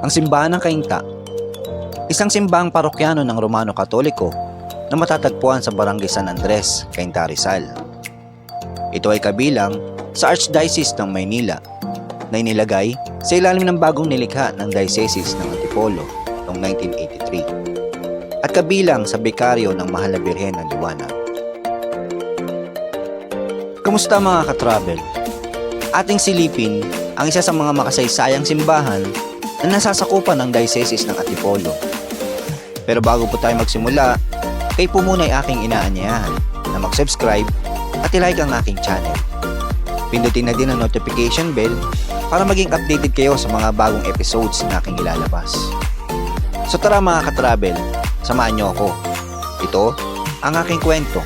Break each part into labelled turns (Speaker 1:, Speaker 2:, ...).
Speaker 1: Ang simbahan ng Cainta, isang simbahang parokyano ng Romano Katoliko na matatagpuan sa Barangay San Andres, Cainta, Rizal. Ito ay kabilang sa Archdiocese ng Maynila na inilagay sa ilalim ng bagong nilikha ng Diocese ng Antipolo noong 1983 at kabilang sa Bikaryo ng Mahal na Birhen ng Liwanag. Kumusta mga ka-travel? Ating silipin ang isa sa mga makasaysayang simbahan na nasasakupan ng Diocese ng Antipolo. Pero bago po tayo magsimula, kayo po muna ay aking inaanyayahan na mag-subscribe at i-like ang aking channel. Pindutin na din ang notification bell para maging updated kayo sa mga bagong episodes na aking ilalabas. So tara mga ka-travel, samahan niyo ako. Ito ang aking kwento.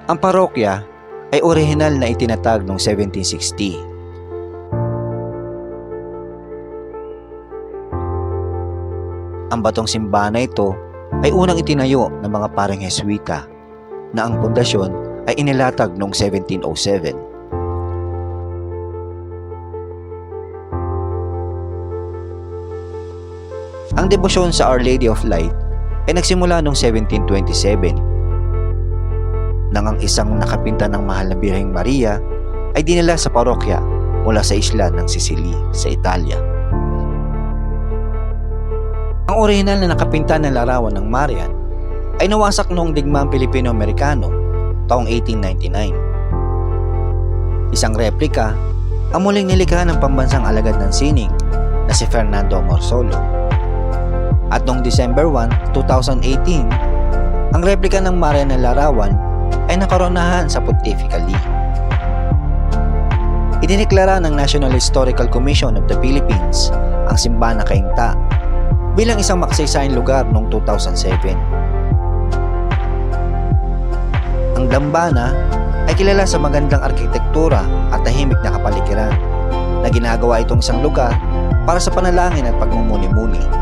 Speaker 1: Ang parokya ay orihinal na itinatag noong 1760. Ang batong simbahan na ito ay unang itinayo ng mga pareng Jesuita na ang pundasyon ay inilatag noong 1707. Ang debosyon sa Our Lady of Light ay nagsimula noong 1727 nang ang isang nakapinta ng Mahal na Birheng Maria ay dinala sa parokya mula sa isla ng Sicily sa Italia. Ang orihinal na nakapinta ng larawan ng Marian ay nawasak noong digmaang Pilipino-Amerikano taong 1899. Isang replika ang muling nilikha ng pambansang alagad ng sining na si Fernando Morsolo. At noong December 1, 2018, ang replika ng Marian na larawan ay nakoronahan sa pontifically. Idineklara ng National Historical Commission of the Philippines ang simbahan ng Cainta bilang isang makasaysayang lugar noong 2007. Ang dambana ay kilala sa magandang arkitektura at tahimik na kapaligiran na ginagawa itong isang lugar para sa panalangin at pagmumuni-muni.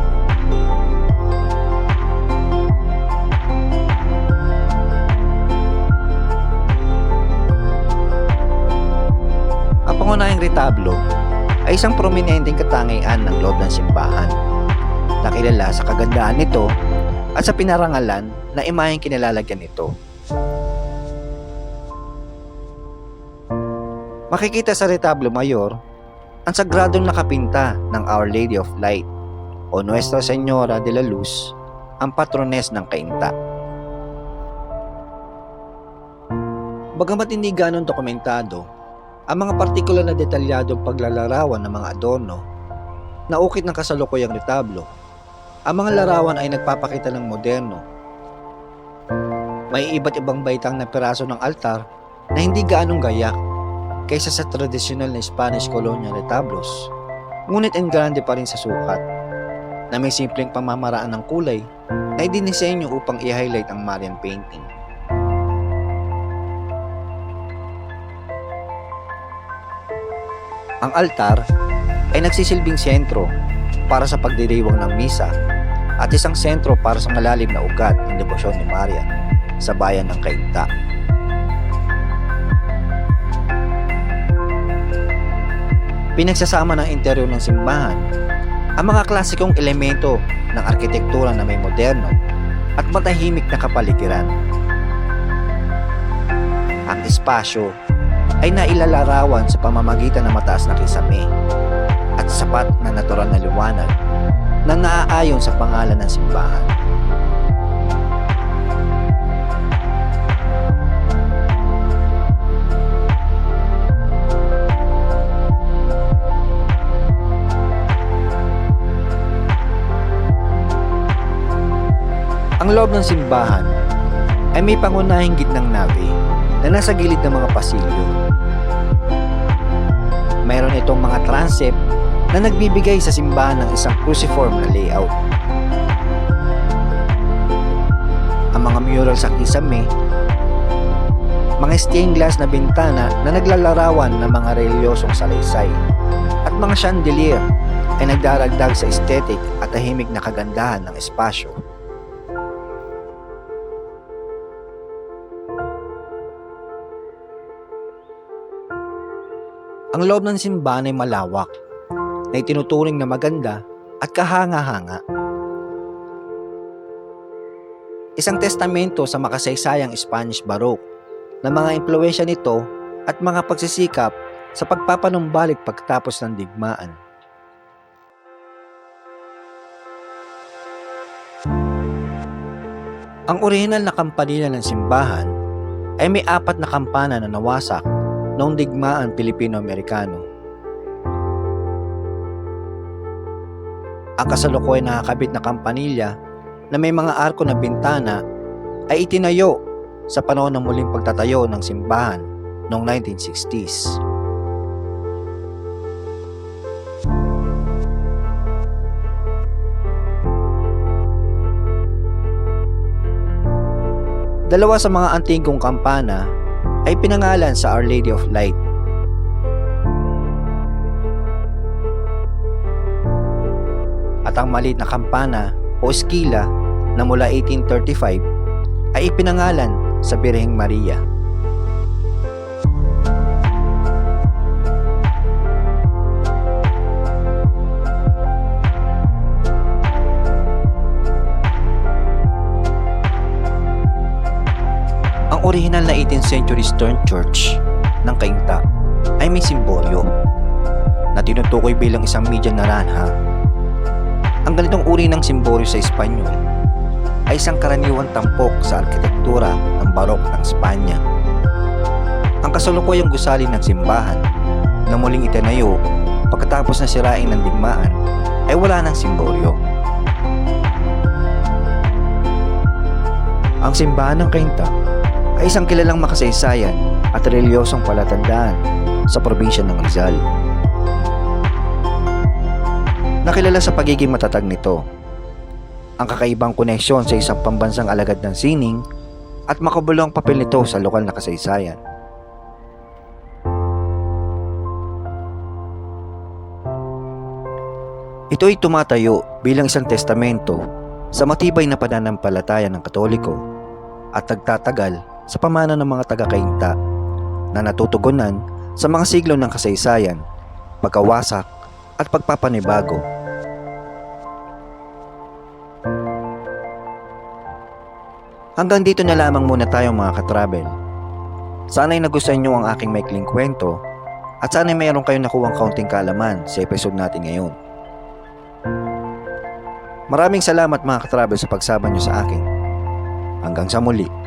Speaker 1: Ang pangunahing retablo ay isang prominenteng katangian ng loob ng simbahan, nakilala sa kagandahan nito at sa pinarangalan na imaheng kinilalagyan nito. Makikita sa retablo mayor ang sagradong nakapinta ng Our Lady of Light o Nuestra Señora de la Luz, ang patrones ng Cainta. Bagamat hindi ganon dokumentado ang mga partikular na detalyadong paglalarawan ng mga adorno na ukit ng kasalukuyang retablo, ang mga larawan ay nagpapakita ng moderno. May iba't ibang baitang na piraso ng altar na hindi gaanong gayak kaysa sa tradisyonal na Spanish colonial retablos, ngunit engrande pa rin sa sukat, na may simpleng pamamaraan ng kulay na idinisenyo upang i-highlight ang Marian painting. Ang altar ay nagsisilbing sentro para sa pagdiriwang ng misa at isang sentro para sa malalim na ugat ng debosyon ni Maria sa bayan ng Cainta. Pinagsasama ng interior ng simbahan ang mga klasikong elemento ng arkitektura na may moderno at matahimik na kapaligiran. Ang espasyo ay nailalarawan sa pamamagitan ng mataas na kisame at sapat na natural na liwanag na naaayon sa pangalan ng simbahan. Ang loob ng simbahan ay may pangunahing gitnang nabe na nasa gilid ng mga pasilyo. Mayroon itong mga transept na nagbibigay sa simbahan ng isang cruciform na layout. Ang mga mural sa kisame, mga stained glass na bintana na naglalarawan ng mga reliyosong salaysay, at mga chandelier ay nagdaragdag sa aesthetic at tahimik na kagandahan ng espasyo. Ang loob ng simbahan ay malawak, na itinuturing na maganda at kahanga-hanga. Isang testamento sa makasaysayang Spanish Baroque na mga impluwensya nito at mga pagsisikap sa pagpapanumbalik pagtapos ng digmaan. Ang orihinal na kampanila ng simbahan ay may 4 na kampana na nawasak noong digmaan Pilipino-Amerikano. Ang kasalukuyang nakakabit na kampanilya na may mga arko na bintana ay itinayo sa panahon ng muling pagtatayo ng simbahan noong 1960s. Dalawa sa mga antigong kampana ay pinangalan sa Our Lady of Light. At ang maliit na kampana o eskila na mula 1835 ay ipinangalan sa Birheng Maria. Ang orihinal na 18th century stone church ng Cainta ay may simbolyo na tinutukoy bilang isang media naranja. Ang ganitong uri ng simbolyo sa Espanyol ay isang karaniwang tampok sa arkitektura ng Barok ng Espanya. Ang kasalukuyang gusali ng simbahan na muling itinayo pagkatapos na sirain ng digmaan ay wala ng simbolyo. Ang simbahan ng Cainta ay isang kilalang makasaysayan at reliyosong palatandaan sa probinsya ng Rizal. Nakilala sa pagiging matatag nito, ang kakaibang koneksyon sa isang pambansang alagad ng sining at makabuluhang papel nito sa lokal na kasaysayan. Ito ay tumatayo bilang isang testamento sa matibay na pananampalataya ng Katoliko at nagtatagal sa pamana ng mga taga-Cainta na natutugunan sa mga siglo ng kasaysayan, pagkawasak at pagpapanibago. Hanggang dito na lamang muna tayo mga katravel. Sana'y nagustuhan nyo ang aking maikling kwento at sana'y mayroon kayong nakuwang kaunting kaalaman sa episode natin ngayon. Maraming salamat mga katravel sa pagsama nyo sa akin. Hanggang sa muli.